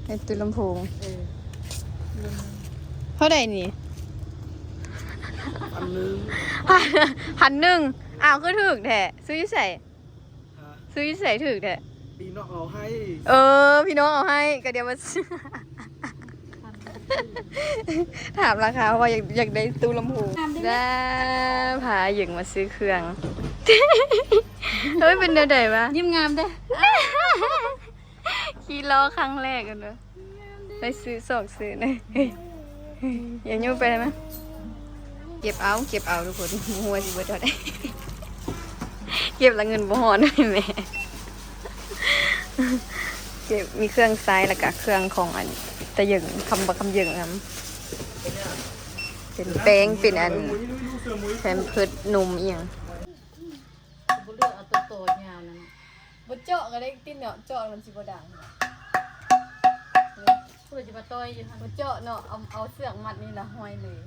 ในตู้ลำโพงเท่าไหร่นี่1,000อ้าวคือถูกแท้ซื้อใส่ถูกแท้พี่น้องเอาให้พี่น้องเอาให้ก็เดี๋ยวมาซื้อถามราคาว่าอยากได้ตู้ลำโพงได้พาหญิงมาซื้อเครื่องเฮ้ยเป็นเดี๋ยวๆวะยิ้มงามเด้ขี่ล้อครั้งแรกกันเลยไปซื้อซื้อเลยอย่ายุ่งไปไหมเก็บเอาทุกคนหัวสิเบิดได้เก็บละเงินบ่หอนด้วยแม่เก็บมีเครื่องไซส์แล้วก็เครื่องของอันตะยึงคำยึงครับเป็นแป้งเป็นอันแพมเพิร์ดนมเอียงบ่เลือกเอาตัวโตยาวนั่นบ่เจาะก็ได้ติดเนาะเจาะมันสิบ่ดังผู้จะมาต่อยอยู่หั่นบ่เจาะเนาะเอาเสื้อมัดนี่ละห้อยเลย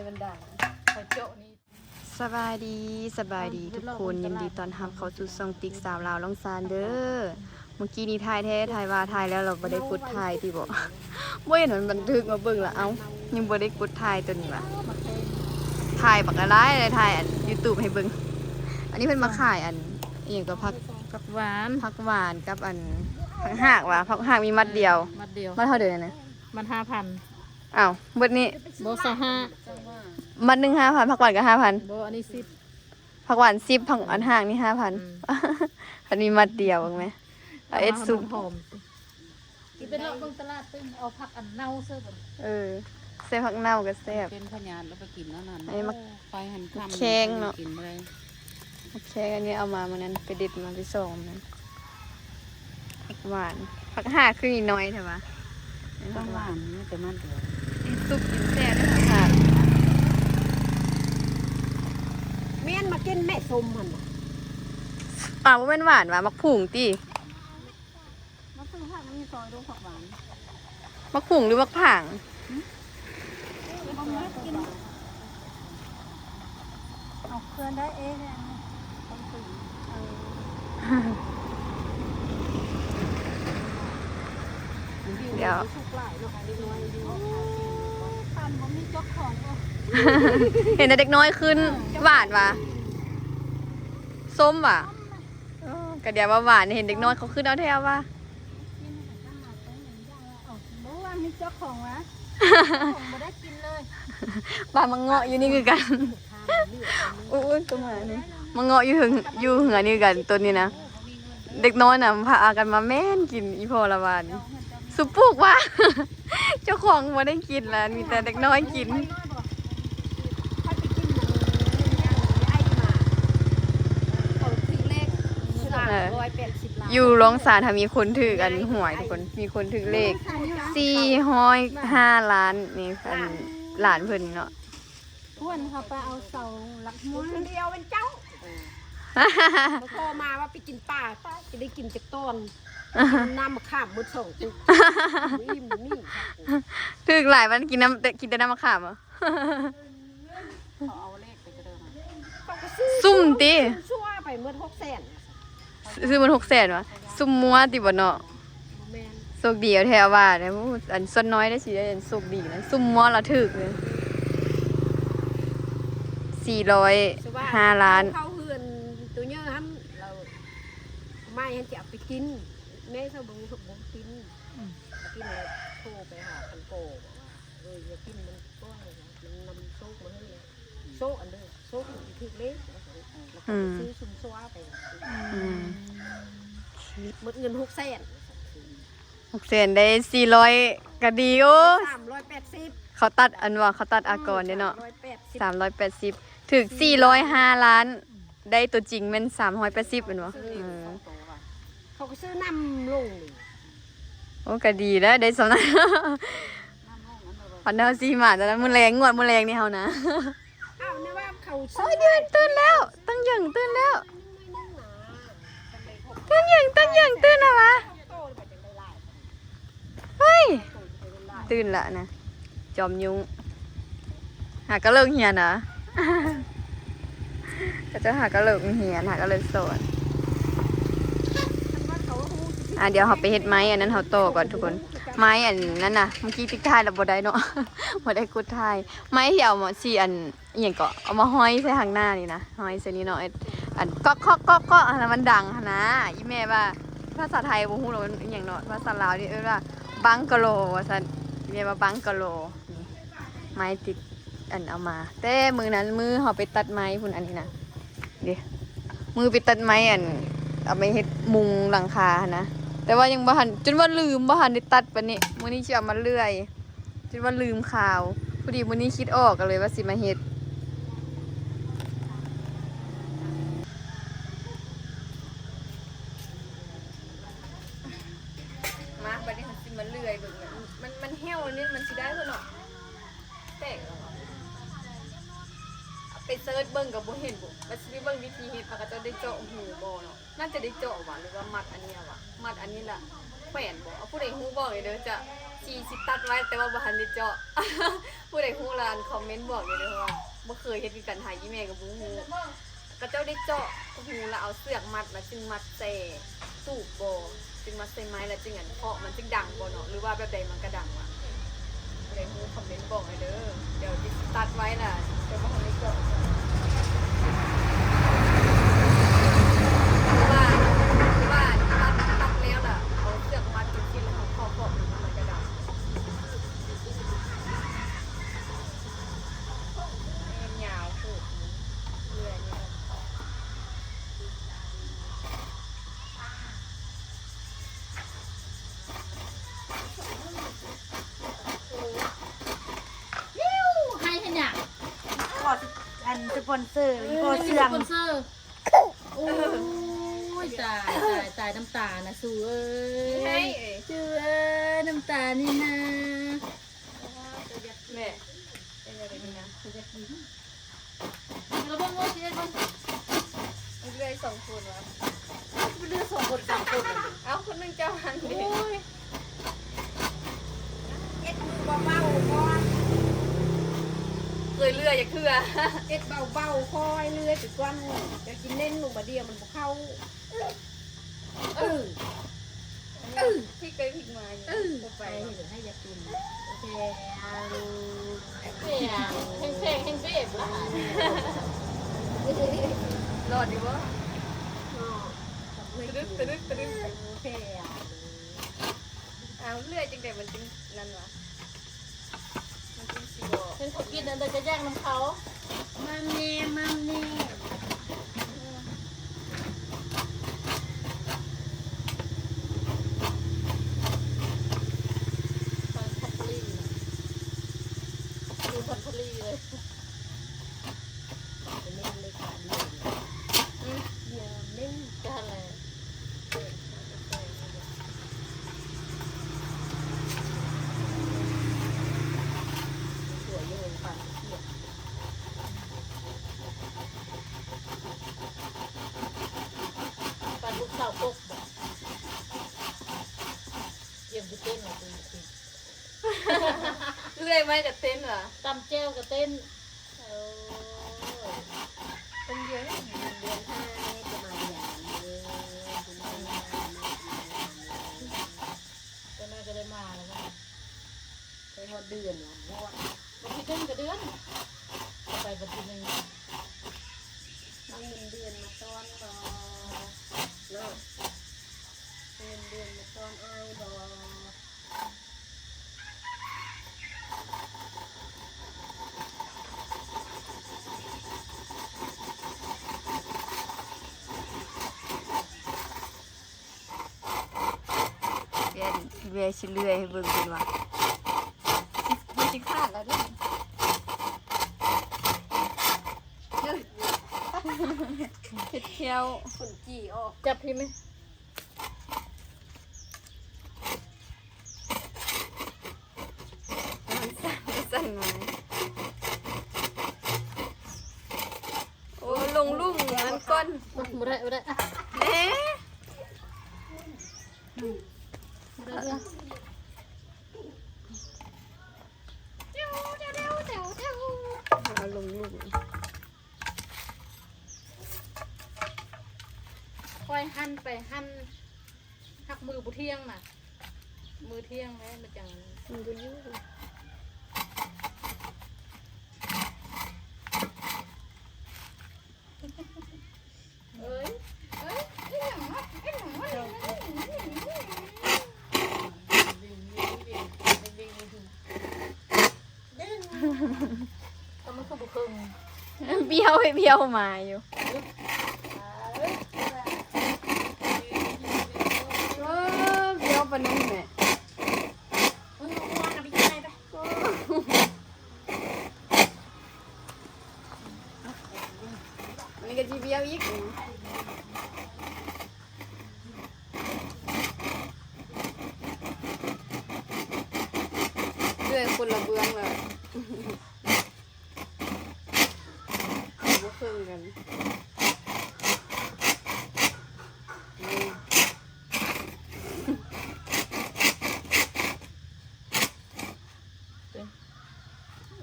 มันดังพอเจาะนี่สบายดีทุกคนยินดีต้อนรับเข้าสู่ช่องติ๊กสาวลาวลองซานเด้อเมื่อกี้นี้ถ่ายแล้วเราบ่ได้กดถ่ายติบ่บ่เห็นมันบันทึกมาเบิ่งละเอ้ายังบ่ได้กดถ่ายตัวนี้ว่ะถ่ายบักอะไรเลยถ่ายอัน YouTube ให้เบิ่งอันนี้เพิ่นมาขายอันอีหยังก็ผักหวานกับอันผักหากว่ะผักหากมีมัดเดียวมัดเท่าเดิมนะมัน 5,000 อ้าวเบิดนี้บ่25มัด1 5,000ผักหวานก็ 5,000บ่อันนี้10ผักหวาน10ผักอันห่างนี่ 5,000 อันนี้มัดเดียวบ้างไหมเอาเอสซุปหอมสิเป็นเลาะเบิ่งตลาดตึ้งเอาผักอันเน่าเสื้อบ่ใส่ผักเน่าก็แซ่บเป็นพญานแล้วไปกินแล้วนั่นอันนี้มักไปหั่นข้ามแข้งเนาะแข้งอันนี้เอามามื้อนั้นไปเด็ดมาไปส่งนั้นผักหวานผักหากคือน้อยใช่ป่ะผักหวานนี่แต่มันเดียวซุปกินแซ่บด้วยผักหากแม่นมากินแม่ส้มมันป่าวว่าเป็นหวานว่ะมักผุ่งตีมักผุ่งผักมันมีซอยดูผักหวานมักผุ่งหรือมักผางเอาเคลื่อนได้เองเนี่ยเดี๋ยวเห็นแต่เด็กน้อยขึ้นหวานว่ะส้มว่ะกระเดียวว่าหวานเห็นเด็กน้อยเขาขึ้นเอาแถวว่ะว่ามีเจ้าของวะของไม่ได้กินเลยปลามังเงาะอยู่นี่คือกันอุ้ยตัวหมานี่มังเงาะอยู่เหงือนี่กันตัวนี้นะเด็กน้อยน่ะพากันมาแม่นกินอีพอละวานสุปุกว่ะเจ้าของไม่ได้กินแล้วมีแต่เด็กน้อยกินอยู่ร้องศาลถ้ามีคนถือกันหวยทุกคนมีคนถือเลข405 ล้านนี่เป็นหลานเพิ่นเนาะเพื่อนเขาไปเอาเสาหลักม้วนเดียวเป็นเจ้าพอมาว่าไปกินป่าจะได้กินจากต้นน้ำมะขามมือส่งตึกนี่ถือหลายวันกินแต่น้ำมะขามเหรอเอาเลขไปกระเดิมซุ่มตีชั่วไปเมื่อ600,000ซื้อมัน600,000วะซุ่มมัวติบ่เนาะโชคดีเอาแถวว่าเนี่ยอันส่วนน้อยได้สิได้โชคดีนะซุ่มมัวละถึกเลย405 ล้านเขาเฮือนตัวเยอะฮั่นเราไม่ฮั่นจะเอาไปกินแม่เขาบ่กินแล้วโทรไปหาคันโกอย่ากินมันก้อยมันนำโชคมาให้โชคอันเด้อโชคถึกเล็กซื้อซุ่มซัวไปหมดเงิน600,000ได้400ก็ดีโอ้380เขาตัดอันว่าเขาตัดอากรเนาะ380ถึง405 ล้านได้ตัวจริงแม่น380เป็นบ่เขาก็ซื้อน้ำลงโอ้ก็ดีแล้วได้สำนักพันเท่า4 บาทแต่นั้นมื้อแรงงวดมื้อแรงนี่เฮานะอ้าวนี่ว่าเขาโอ้ยตื่นแล้วตั้งยังตื่นแล้วตื่นแล้ววะเฮ้ยตื่นละนะจอมยุงหากระเลิกเหียนนะก็จะหากระเลิกเหียนหากระเลิกสอน เดี๋ยวเขาไปเฮ็ดไม้อันนั้นเขาโตก่อนทุกคนไม้อันนั้นน่ะเมื่อกี้ติ๊กทายแล้วบ่ได้เนาะ บ่ได้กุดทายไม้ที่เอามาสี่อันอหย่างก็เอามาห้อยใส่ข้างหน้านี่นะห้อยใส่นี่เนาะอันก็อันนั้นมันดังนะอีแม่ว่าภาษาไทยบ่ฮู้หรอกมันอหย่างเนาะภาษาลาวนี่ว่าบังกะโลว่าซั่นอีแม่ว่าบังกะโลนี่ไม้ติดอันเอามาแต่มือนั้นมือเขาไปตัดไม้พุ่นอันนี้นะเดี๋ยวมือไปตัดไม้อันเอาไปเฮ็ดมุงหลังคานะแต่ว่ายังบ่ทันจนว่าลืมบ่ทันได้ตัดปานนี้มื้อนี้สิเอามาเลื่อยจนว่าลืมข่าวพอดีมื้อนี้คิดออกก็เลยว่าสิมาเฮ็ดมาบัดนี้สิมาเลื่อยเบิ่งมันแห้วนี่มันสิได้บ่เนาะแตกแล้วไปเซิร์ชเบิ่งก็บ่เห็นบ่ว่าสิไปเบิ่งวิธีเฮ็ดเขาก็จะได้เจาะหูบ่เนาะน่าจะได้เจาะว่ะหรือว่ามัดอันนี้ว่ะมัดอันนี้ล่ะแขวนบ่เอาผู้ใดฮู้บอกเลยเด้อจะสิตัดไว้แต่ว่าบ่ทันได้เจาะ ผู้ใดฮู้ล่ะคอมเมนต์บอกเลยเด้อว่าบ่เคยเฮ็ดคือกันหาอีแม่ก็บ่ฮู้ก็เจ้าได้เจาะหูแล้วเอาเสือกมัดแล้วจึงมัดใส่สูบบ่จึงมัดใส่ไม้แล้วจึงอันเคาะมันจึงดังบ่เนาะหรือว่าแบบใดมันก็ดังว่ะผู้ใดฮู้คอมเมนต์บอกเลยเด้อเดี๋ยวสิตัดไว้น่ะแต่บ่ทันได้เจาะว่าตัดแล้วล่ะเอาเสือกมัดจนกินแล้วเขาเคาะมันก็ดังยาวสุดเรื่อยเนี่ยให้เห็นเนี่ย ขออันสปอนเซอร์ขอเสื่อง สปอนเซอร์โอ้ยตายน้ำตานะสู้เอ้ ให้ ยสู้เอ้ยน้ำตานี่นะ แม่เป็นอะไรนี่นะ เราบ้างว่าเจ๊บ้าง เรื่อยสองคนวะ เลือก2 คน3 คนเลย เอาคนหนึงเจ้าหันดิ โอ้ย เอ็ดมือเบาๆก่อน เคยเรื่อยอย่าเคือ เอ็ดเบาๆคอยเลื่อยไปก่อนจะกินเล่นลงมาเดียวมันบ่เข้าพี่เคยผิดมาอยู่ ไปเดี๋ยวให้ยากินโอเคเพลงเบ๊บละ รอดดีวะตึ๊ดตึ๊ดตึ๊ด โอเคอ่ะ เอาเรื่อยจังเด็มันจึงนั่นวะมันจึงสิบ เป็นเขากินอันเดียวจะแย่งน้ำเขา มัมนี่มัมนี่ พัทลีดูพัทลีเลย เล่นเลยค่ะเล่นอย่าเล่น กันเลย สวยเลยค่ะเทียบ ปลาลูกสาวปกเยี่ยมกูเต้นหน่อยสิ เรื่อยไหมกับเต้นเหรอ ตำแจ้วกับเต้น ต้องเยอะ เดือน5จะมาอย่างนี้คุณแม่ ก็น่าจะได้มาแล้วนะ ไปพอเดือนละบวช วันที่1กับเดือนไปวันที่1 เอาเงินเดือนมาต้อนรอเนาะเงินเดือนมาต้อนอ้ายรอ เรื่อยชิเรื่อยให้เบิ่งเป็นว่ามันจิขาดแล้วด้วยเผ็ดเคี้ยว คนจีออก จับพี่ไหม สั่นมาโอ้ลงลุ่มมันก้น บ่ได้อ่ะ เอ๊ะ บ่ได้ เอาลงลุ่ม ค่อยหั่นไปหั่นหัก มือบุเที่ยงน่ะมือเที่ยงแล้วมันจัง มันก็ยืด เอ้ยเอ้ยไอ้หนังวะไอ้หนังวะก็มันคือบุคง เบี้ยวให้เบี้ยวมาอยู่เบี้ยวปะนุ่มแม่อันนี้ก็จีเบี้ยวอีกด้วยคนละเบื้องเลยบ่เครื่องกัน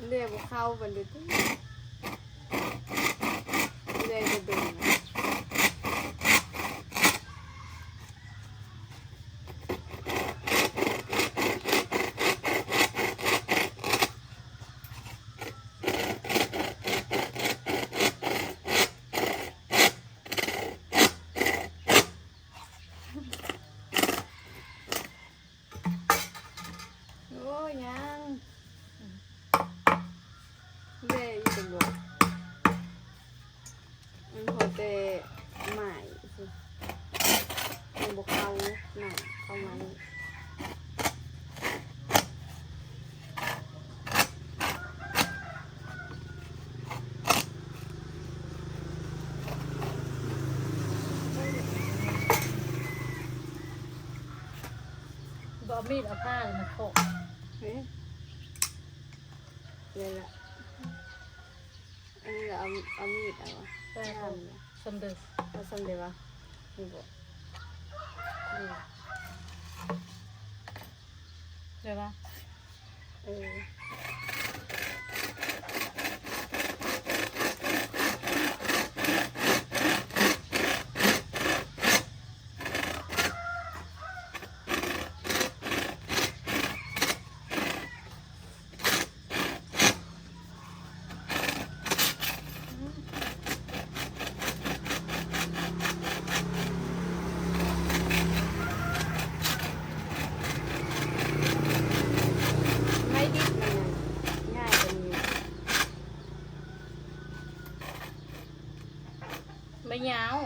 เรียกว่าเข้าบันดึกเรียกจะดึงนะโอ้ยยังเรียกอยู่ตรงบนมันพอเตะใหม่สิมันบกเข้าหน่ะเข้ามานี่ บ่มีดเอาผ้าเลยมาโขก เฮ้ยเลยละอันนี้ก็เอามีดเอาวะ ได้ ท เอาสมเด็จ เอาส้มเดี๋ยววะนี่บอกนี่ เดี๋ยวว่า เออไม่ดิบมันง่ายกว่านี้ ไม่ยาว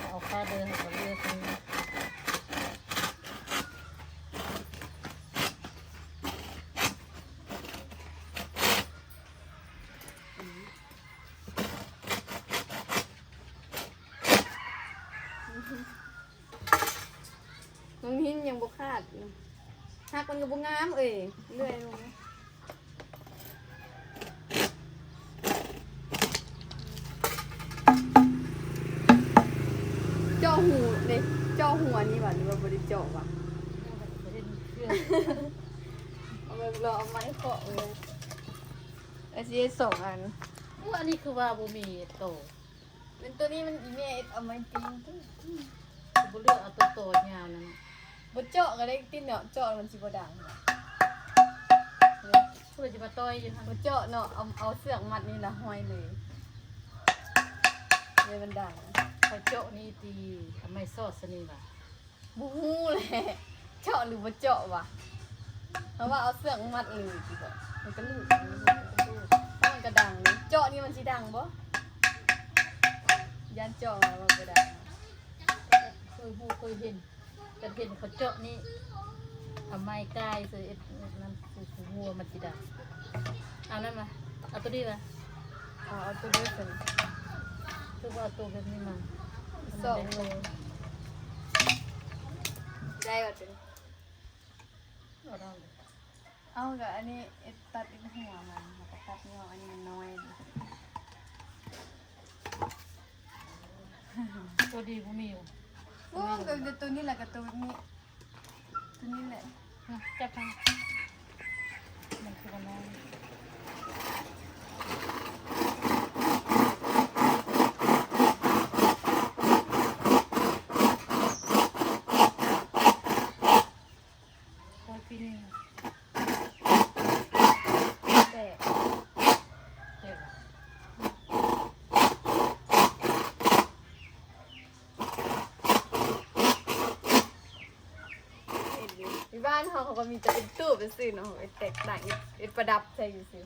เอาค่าเดินกับเรือตรงนี้น้องหินยังบกขาดอยู่หักมันก็บกงามเอ้ยเลื่อยลงนะเจาะหูเนี่ยเจาะหัวนี่หว่าหรือว่าบริเจาะวะ เห็นเครื่อง เอาไปรอเอาไม้เคาะเลยไอ้ซีสองอัน อันนี้คือว่าบุมีโต เป็นตัวนี้มันอีเมลเอาไม้ตีนที่ บุเลือกเอาตัวโตยาวนั่น บดเจาะก็ได้ตีนเนาะเจาะมันสิบ่ดัง เพื่อจะมาต่อยอยู่ทาง บดเจาะเนาะเอาเสือกมัดนี่ละห้อยเลยเลยมันดัง เขาเจาะนี่ตีทำไมซอสนี่ล่ะ บูฮู้แหละเจาะหรือบ่เจาะวะเพราะว่าเอาเสือกมัดเลยดีกว่ามันก็ลูดแล้วมันก็ดังเลยเจาะนี่มันสิดังบ่ยันเจาะมันก็ดัง เคยเห็นแต่เห็นเขาเจาะนี่ทำไมกายเสียนั่นคือวัวมันจีดาเอานั่นมาเอาตัวนี้มา เอาตัวนี้เป็น คือว่าเอาตัวแบบนี้มา สองโลได้ก่อนเป็น เอาได้เลย เอากับอันนี้ตัดอีกหัวมันแล้วก็ตัดเงาอันนี้มันน้อยดิ ตัวดีบุมีอยู่ โอ้กับตัวนี้แหละกับตัวนี้ตัวนี้แหละ จับทางมันคือวันนั้น านเขาก็มีจะเป็นตู้เป็นซื่อเนาะไอ้แตกต่างไอ้ประดับใส่อยู่สิ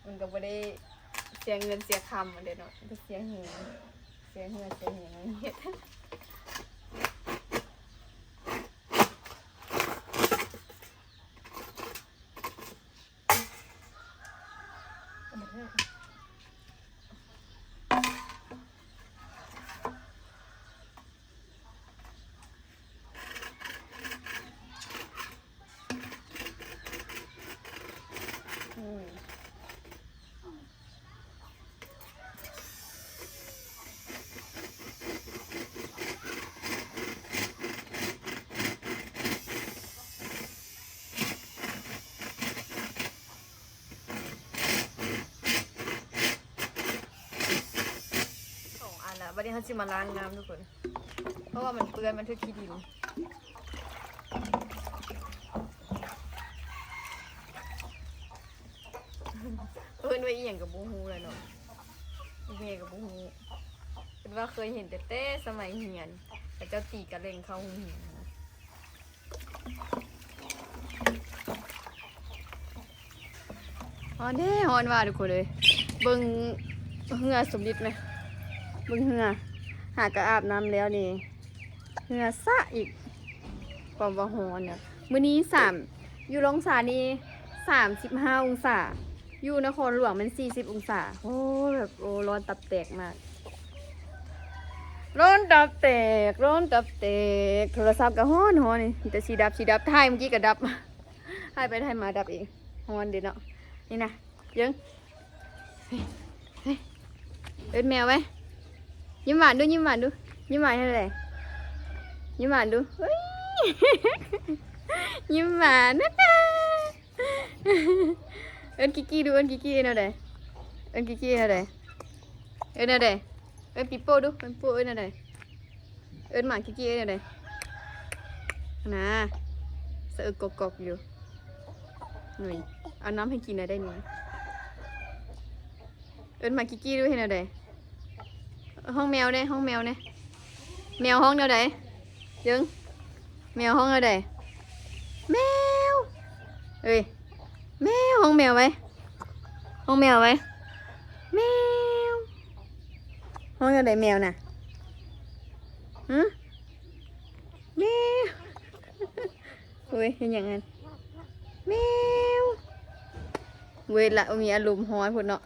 มันก็ไม่ได้เสียเงินเสียคำมันเด้เนาะจะเสียเงินเสียเงินเสียเงินเฮ็ดวันนี้เขาจะมาล้างน้ำทุกคน เพราะว่ามันเปื้อนมันทึกขี้ดินเอิ้นไว้อีหยังกับบูฮูเลยเนาะอีเมกับบูฮูเป็นว่าเคยเห็นแต่เต้สมัยเหียนแต่เจ้าตีกระเลงเข้าหูเหียนฮอนเด้ฮอนว่าทุกคนเลยเบิ่งเหือสมฤทธิ์ไหมเบิ่งเหือหากระอาบน้ำแล้วนี่เหือสะอีกความว่าฮอนเนี่ยมื้อนี้อยู่ลงศานี่35 องศาอยู่นครหลวงมัน40 องศาโอ้แบบโอ้ร้อนตับแตกมากร้อนตับแตกโทรศัพท์ก็ฮ้อนนี่แต่สีดับถ่ายเมื่อกี้ก็ดับถ่ายไปถ่ายมาดับเองฮ้อนเด้เนาะนี่นะยังเอิ้นแมวไว้ยิ้มหวานดูยิ้มหวานให้เลยยิ้มหวานดูเฮ้ยยิ้มหวานนะเอิ้นกิกกี้ดูเอิ้นกิกกี้เอาได้เอิ้นกิกกี้เอาได้เอิ้นเอาได้เอิ้นปิโป้ดูเอิ้นโป้เอิ้นเอาได้เอิ้นหมากิกกี้เอิ้นเอาได้นะสะอึกกอกอยู่หน่อยเอาน้ำให้กินได้หน่อยเอิ้นหมากิกกี้ดูให้เอาได้ห้องแมวเนี่ยห้องแมวเนี่ยแมวห้องเดียวไหนยังแมวห้องเดียวไหนแมวเอ้ยแมวห้องแมวไว้ห้องแมวไว้แมวห้องเดียวไหนแมวน่ะแมวเว้ยเป็นอย่างนั้นแมวเว้ยละมีอารมณ์ฮ้อนพุ่นเนาะ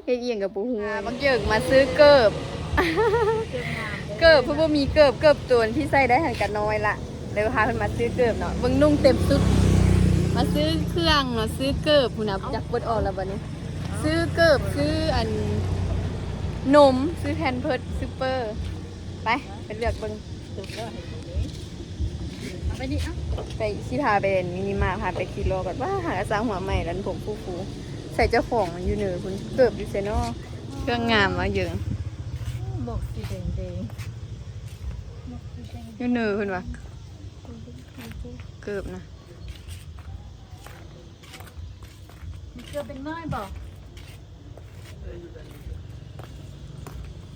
เฮ็ดเอียงกับปูหัวบางเยิกมาซื้อเกิบเกิบเพื่อมีเกิบตัวที่ใส่ได้หันกันน้อยละเลยพาเพิ่นมาซื้อเกิบเนาะเบิ่งนุ่งเต็มสุดมาซื้อเครื่องเนาะซื้อเกิบพุ่นน่ะจักเบิดออกแล้วบัดนี้ซื้อเกิบซื้ออันนมซื้อแพนเพิร์สซูเปอร์ไปเลือกเบิ่ง ไปนี่อ่ะ ไปสิพาไปมินิมาร์ทพาไปกิโลก่อนว่าหาสร้างหัวใหม่ร้านผมฟูใส่เจ้าของอยู่เหนือคุณเกิบอยู่เซนอเครื่องงามมาเยอะ บอกสีแดงอยู่เหนือคุณวะเกิบนะ มีเกลือเป็นน้อยบอก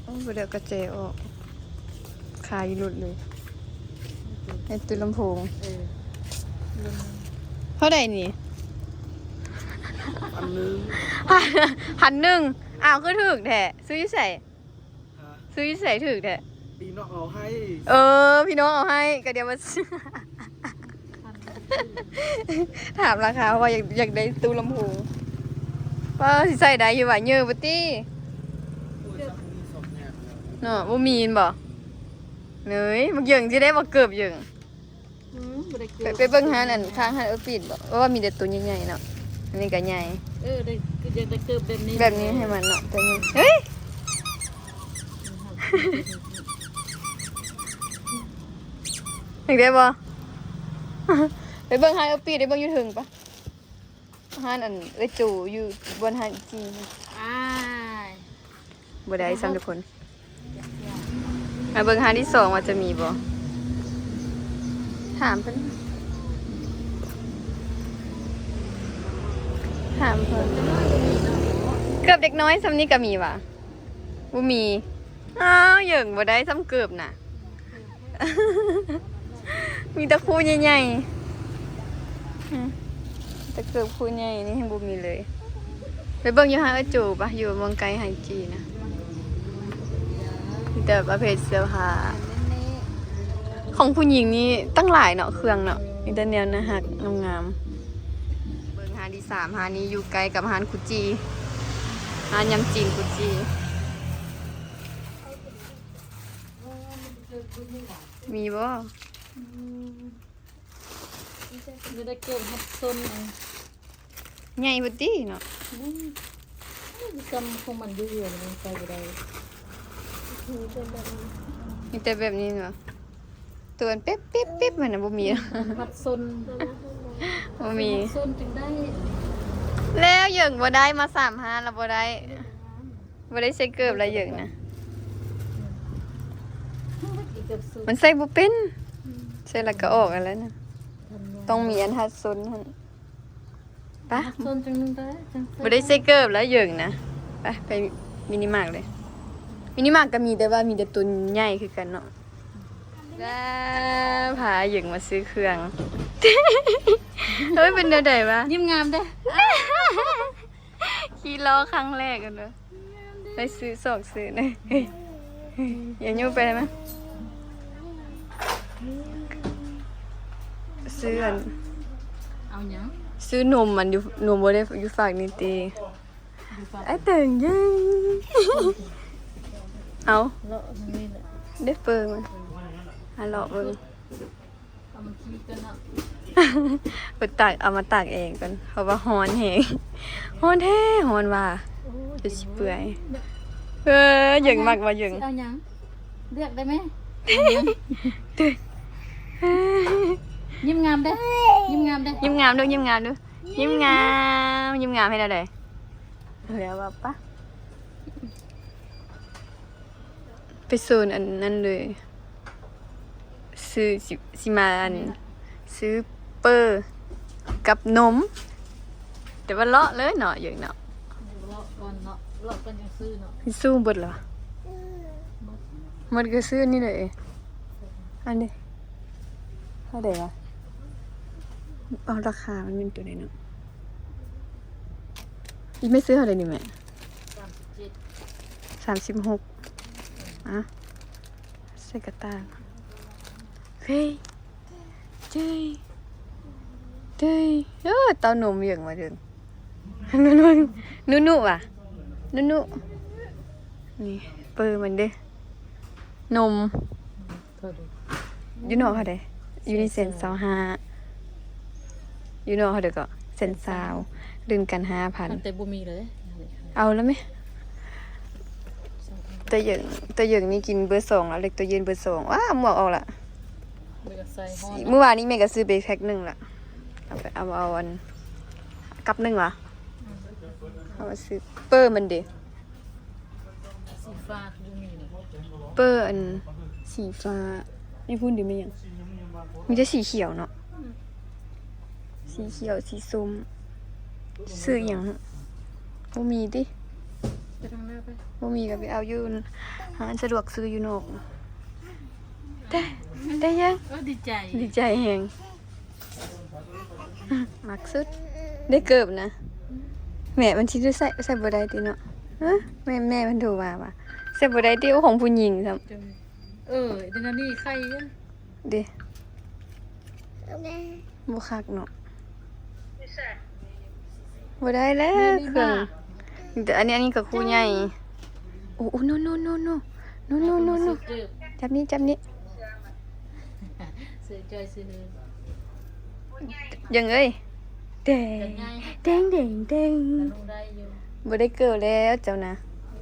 โอ้เดี๋ยวกระเจออกขายหลุดเลยให้ตุลำโพงเท่าไหร่นี่1,000อ้าวคือถึกแท้ซื้อใส่ถึกแท้ พี่น้องเอาให้ พี่น้องเอาให้ก็เดี๋ยวมาถามราคาว่าอยากได้ตู้ลำโพงว่าสิใส่ได้อยู่ว่าเยอะบ่ติเนาะบ่มีนบ่เนยบักเหยิงสิได้บ่เกือบเหยิงไปเบิ่งหาอันข้างหันปิดบ่ว่ามีแต่ตัวใหญ่ๆเนาะอันนี้ก็ใหญ่ ได้คือจะได้เกลือแบบนี้ให้มันเนาะตัวนี้เฮ้ยอยากได้บ่ไปเบิ่งหาเอาปิดได้เบิ่งอยู่ถึงปะหานอันจูอยู่บนหานจีนบ่ได้ซ้ำทุกคนมาเบิ่งหานที่2ว่าจะมีบ่ถามเพิ่นเกือบเด็กน้อยซ้ำนี้ก็มีว่ะบ่มีอ้าวเหยิงบ่ได้ซ้ำเกือบน่ะ มีตะคูใหญ่ๆตะเกือบคูใหญ่นี่ยังบ่มีเลยไปเบิ่งอยู่หาเอ้จูปะอยู่เมืองไกลไฮจีนะมีแต่ประเภทเสื้อผ้าของผู้หญิงนี่ตั้งหลายเนาะเครื่องเนาะมีแต่แนวนะฮักงามๆเบิ่งหาที่3หานี้อยู่ไกลกับหานคุจีหานยำจีนคุจี มีบ่ ไม่ได้เกี่ยวกับซน ใหญ่บ่ติเนาะ กำของมันอยู่อยู่มันไปบ่ได้ มีแต่แบบนี้เนาะตัวมันเป๊บๆๆมันน่ะบ่มี มัดซน บ่มี ซนจึงได้ แล้วเหยิงบ่ได้มา35แล้วบ่ได้ใส่เกิบแล้วเหยิงนะ อีกกับซน มันใส่บ่เป็นใส่แล้วก็ออกอันแล้วนะต้องมีอันทัดซนหั่นไป ซนจึงได้จัง บ่ได้ใส่เกิบแล้วเหยิงนะไปมินิมาร์ทเลยมินิมาร์ทก็มีแต่ว่ามีแต่ตัวใหญ่คือกันเนาะแล้วพาเหยิงมาซื้อเครื่อง เฮ้ยเป็นแนวใดวะ ยิ้มงามเด้ ขี่ล้อครั้งแรกกันเลยไปซื้อซื้อเลยอย่ายุ่งไปได้ไหมซื้ออัน เอาหยัง ซื้อนมมันอยู่นมบ่ได้อยู่ฝากนี่ตีไอ้เติ่งยังเอา เลาะมันนี่แหละ ได้เปิงมันฮัลโหลเบิ่ง เอามันขี้กันเนาะ ไปตากเอามาตากเองก่อนเพราะว่าฮ้อนแฮงฮ้อนแท้ฮ้อนว่าจะสิเปื่อยหยังมักว่าหยัง เอาหยังเลือกได้ไหมยิ้มงามเด้ยิ้มงามเด้ ยิ้มงามดูยิ้มงามดูยิ้มงามให้ได้เลยแล้วว่าปะไปโซนอันนั้นเลยซื้อสิมาอันซื้อเปอร์กับนมแต่ว่าเลาะเลยเนาะอย่างเนาะ เลาะก่อนเนาะเลาะก่อนยังซื้อเนาะ สู้เบิดเหรอมันก็ซื้อนี่เลยอันนี้เท่าไหร่วะเอาราคามันเป็นตัวไหนเนาะอีไม่ซื้อเท่าไหร่นี่แม่ 37 36อ่ะใส่กระตาเฮ้ยเจ้ยเต้านมอย่างมาเดินนุ่ว่ะนุ่นี่เปิดมันเด้นม เท่าใด ยูโน่เขาเด้ยูนิเซน25ยูโน่เขาเด้ก็เซนซาวดึงกัน มันแต่บ่มีเลย 5,000เอาแล้วไหมตัวเหยิงนี่กินเบอร์2แล้วเล็กตัวเย็นเบอร์2ว้าหมวกออกละ เลือกใส่ฮ้อน เมื่อวานนี้แม่ก็ซื้อไปแพ็ค1ละเอาอันกับ1เหรอเอามาซื้อเปอร์มันเด้ สีฟ้าอยู่นี่นี่ เปอร์อันสีฟ้าไม่พูดดิไม่ยังมีแต่สีเขียวเนาะสีเขียวสีส้มซื้ออย่างบ่มีดิ ไปทางหน้าไป บ่มีก็ไปเอาอยู่หาอันสะดวกซื้ออยู่นอกได้ยัง ดีใจ ดีใจแฮงมักสุดได้เกิบนะแม่มันสิได้ใส่บ่ได้ติเนาะฮะแม่มันโทรมาว่าใส่บ่ได้ติของผู้หญิงซ้ำ จังเดี๋ยวนี้ใครอ่ะ เด้บ่คักเนาะบ่ได้แล้วเครื่องแต่อันนี้ก็คู่ใหญ่โอ้โนจับนี่ ซื้อจอยซื้อ ยังเอ้ยแดง ลงได้อยู่ บ่ได้เกิดแล้วเจ้านะ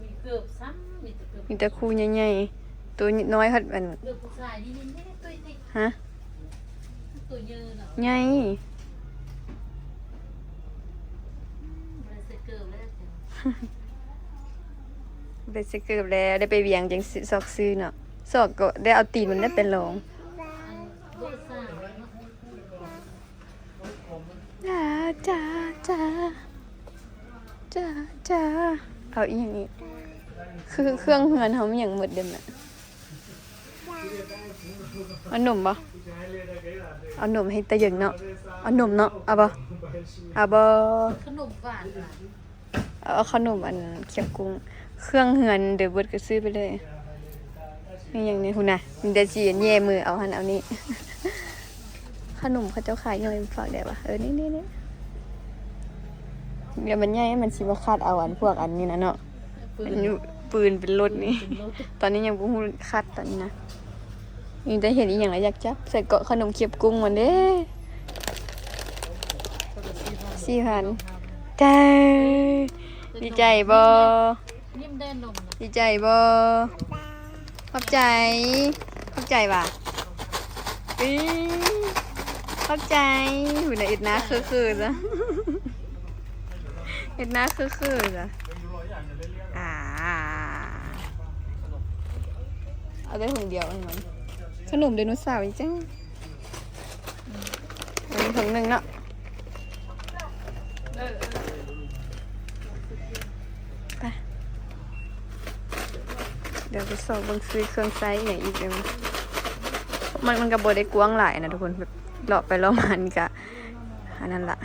มีเกือบซ้ำมีแต่เกือบ มีแต่คู่ใหญ่ๆตัวน้อยหัดอัน เกือบผู้ชายนี่ตัวนี้ ฮะ ตัวเยอะเนาะ ใหญ่ มันจะเกือบแล้วจ้ะ ได้สิเกิดแล้วได้ไปเวียงจังซอกซื้อเนาะซอกก็ได้เอาตีนมันได้เป็นรอง เบอร์สาม จ้าเอาอีหยังอีกคือเครื่องเฮือนเฮามีหยังหมดเด้อแม่มันหนุ่มบ่ เอานมให้ตะหยึงเนาะเอานมเนาะเอาบ่เอาบ่ ขนมหวานน่ะ เอาขนมอันเคียบกุ้งเครื่องเฮือนเดี๋ยวเบิดก็ซื้อไปเลยนี่อย่างนี้หุ่นน่ะมีแต่สิแย่มือเอาหั่นเอานี่ ขนมเขาเจ้าขายหน่อยฝากได้ปะนี่เดี๋ยวมันใหญ่มันสิมาคาดเอาอันพวกอันนี้นะเนาะ ปื อันนี้ปืนเป็นรถนี่ เป็นรถ ตอนนี้ยังบ่ฮู้คาดตอนนี้นะนี่ได้เห็นอีหยังแล้วอยากจับใส่เกาะขนมเคียบกุ้งมันเด้4,000จ้าดีใจบ่ นิ่มได้นมนะ ดีใจบ่ขอบใจว่ะอื้อขอบใจหุ่นน่ะเอ็ดหน้าคือๆซะเอ็ดหน้าคือๆซะเอาได้ถุงเดียวให้มันขนมไดโนเสาร์อีกจังอันนี้ถุงหนึงเนาะไปเดี๋ยวไปสอบเบิ่งซื้อเครื่องไซส์อย่างอีกเดี๋ยวมันก็บ่ได้กว้างหลายนะทุกคนแบบเลาะไปเลาะมานี่ก็อันนั้นละ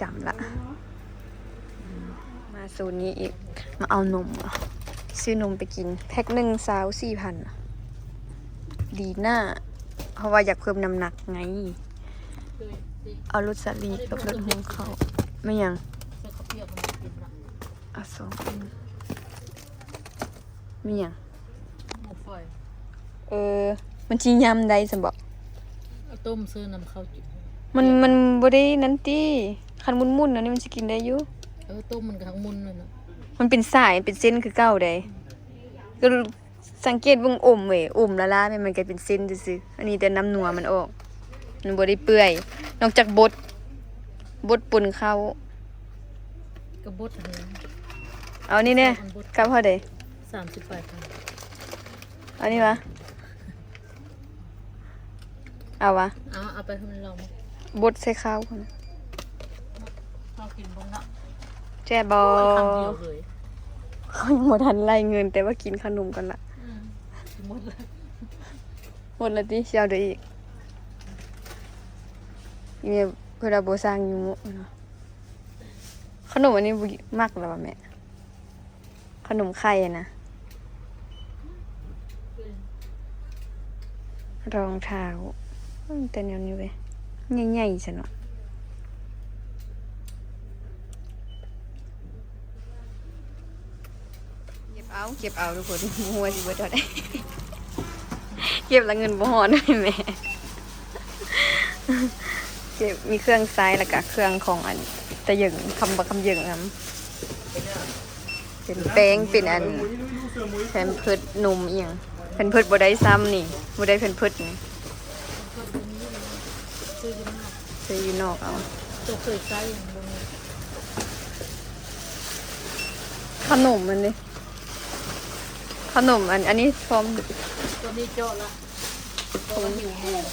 จำละมาโซนนี้อีกมาเอานมเหรอซื้อนมไปกินแพ็คหนึ่ง24,000ดีหน้าเพราะว่าอยากเพิ่มน้ำหนักไง เอารสสลีกับรสหงเขาไม่ยัง เสื้อข้าวเปียกมันกินละ เอา2อันไม่ยัง หมูฝอย มันจียำได้สมบอก เอาต้มซื้อนำข้าวจิ มันบ่ได้นั่นติคันมุนๆอันนี้มันสิกินได้อยู่ ต้มมันกับทั้งมุนเลยนะ มันเป็นสายเป็นเส้นคือเก่าได้ก็สังเกตเบิ่งอมเว้ยอมละลามันก็เป็นเส้นซื่อๆอันนี้แต่น้ำนัวมันออกมันบ่ได้เปื่อยนอกจากบดป่นข้าว กระบดเลย เอานี่แน่กับเท่าใด 38 บาท เอานี่วะเอาวะ เอาไปให้มันลอง บดใส่ข้าวก่อนนะ เรากินบ้างละ แจ่บอ คำเดียวเลย เขายังบ่ทันไล่เงินแต่ว่ากินขนมกันละ หมดเลย หมดแล้วติสิเอาเดี๋ยวอีกอีเมลเพิ่นเอาบ่สร้างอยู่หมู่เนาะขนมอันนี้บ่มักแล้วว่ะแม่ขนมไข่อะนะรองเท้าแต่แนวนี้เว้ยใหญ่ๆซะเนาะเก็บเอาทุกคนหัวสิเบิดเท่าใด เก็บแล้วเงินบ่ฮอดด้วยแม่เก็บมีเครื่องไซส์แล้วก็เครื่องของอันตะหยึงคำหยึงนำเป็นแป้งเป็นอันแผ่นเพิดนมอีหยังแผ่นเพิดบ่ได้ซ้ำนี่บ่ได้แผ่นเพิดนี่ ซื้อยังไงซื้ออยู่นอกเอา ตัวเคยใส่อย่างบน ขนมมันนี่ขนมอันนี้พร้อม ตัวนี้เจาะละตัวหิวแห้ง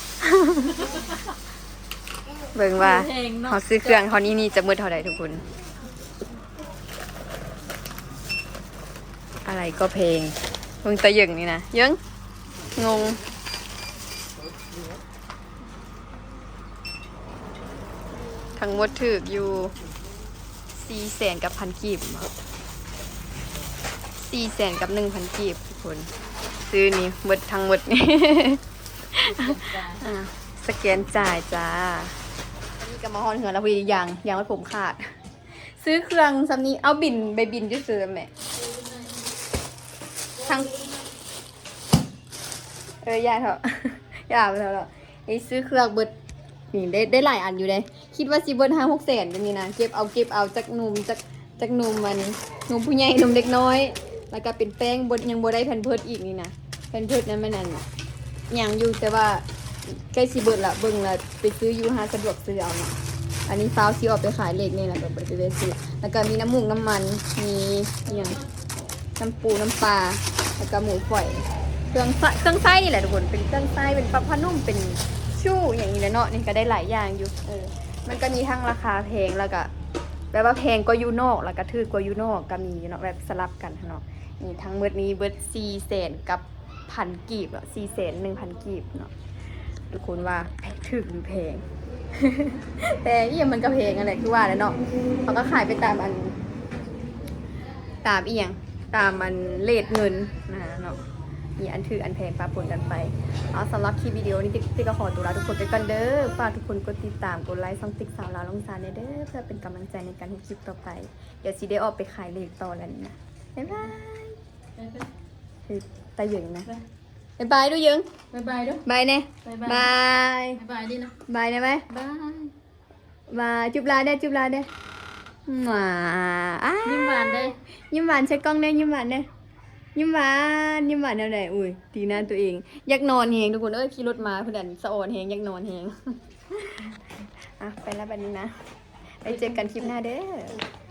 เบิ่งว่า แพงเนาะ เขาซื้อเครื่องเขานี่จะมืดเท่าใดทุกคน อะไรก็เพลงเบิ่งตะหยึงนี่นะเยิงงงทั้งหมดถึกอยู่400,000กับ1,000 กีบ400,000กับ 1,000 กีบทุกคนซื้อนี่หมดทั้งหมดนี่ อ่ะสแกนจ่ายจ้าอันนี้ก็มาฮอนเหือแล้วพี่ยังว่าผมขาด ซื้อเครื่องซัมนี้เอาบินไปบินจะซื้อแม่ทั้งยาเถอะ ยาไปเถอะไอ้ซื้อเครื่องเบิดนี่ได้หลายอันอยู่เลยคิดว่าสิเบิด5-6 แสนเป็นนี่นะเก็บเอาจากหนุ่มจากหนุ่มมันหนุ่มผู้ใหญ่หนุ่มเด็กน้อยแล้วก็เป็นแป้งบดยังบ่ได้แผ่นเพิดอีกนี่นะแผ่นเพิดนั้นมันนั่นยังอยู่แต่ว่าใกล้สิเบิดละเบิ่งละไปซื้ออยู่หาสะดวกซื้อเอาเนาะอันนี้ฟ้าวสิออกไปขายเลขนี่แหละก็บ่ได้ไปซื้อแล้วก็มีน้ำมูกน้ำมันมีอหยังน้ำปูน้ำปลาแล้วก็หมูฝอยเครื่องไส้นี่แหละทุกคนเป็นเครื่องไส้เป็นปลาพะนุ่มเป็นชู่อย่างนี้แหละเนาะนี่ก็ได้หลายอย่างอยู่มันก็มีทั้งราคาแพงแล้วก็แบบว่าแพงก็อยู่นอกแล้วก็ถูกกว่าอยู่นอกก็มีเนาะแบบสลับกันเนาะนี่ทั้งหมดนี้เบิด400,000กับ1,000 กีบเนาะ400,000 1,000 กีบเนาะ ทุกคนว่าถึกหรือแพง แต่อีหยังมันก็แพงอะไรคือว่าแล้วเนาะเขาก็ขายไปตามอันตามอีหยังตามมันเลทเงินนะเนาะมีอันถืออันแพงปะปนกันไปเอาสำหรับคลิปวิดีโอนี้ติ๊กก็ขอตัวลาทุกคนไปกันเด้อฝากทุกคนกดติดตามกดไลค์ช่องติ๊กสาวลาวลงซานเด้อเพื่อเป็นกำลังใจในการทำคลิปต่อไปเดี๋ยวสิได้ออกไปขายเลทต่อแล้วนี่นะบ๊ายบายคือตาเหยิงนะบ๊ายบายดูเหยิง บ๊ายบายด้วย บายเน่ บ๊าย บาย บ๊ายบายดินะ บายได้ไหม บาย บายจุบลาได้จุบลาได้หวาอ้า ยิ้มหวานได้ ยิ้มหวานใช้กล้องได้ยิ้มหวานได้ยิ้มหวานแนวไหนอุ้ยตีหน้าตัวเองอยากนอนแหงทุกคนขี่รถมาเพื่อนสะออนแหงอยากนอนแหงอ่ะไปแล้วบัดนี้นะไปเจอกันคลิปหน้าเด้อ